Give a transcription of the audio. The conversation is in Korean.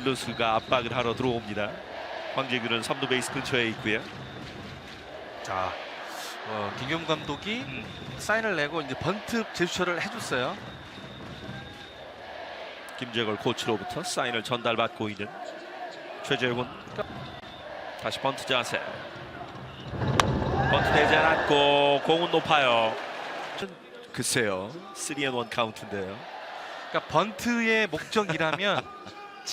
일루수가 압박을 하러 들어옵니다. 황재균은 3루 베이스 근처에 있고요. 자, 김경 감독이 사인을 내고 이제 번트 제스처를 해줬어요. 김재걸 코치로부터 사인을 전달받고 있는 최재훈. 다시 번트 자세. 번트 되지 않았고 공은 높아요. 글쎄요, 3&1 카운트인데요. 그러니까 번트의 목적이라면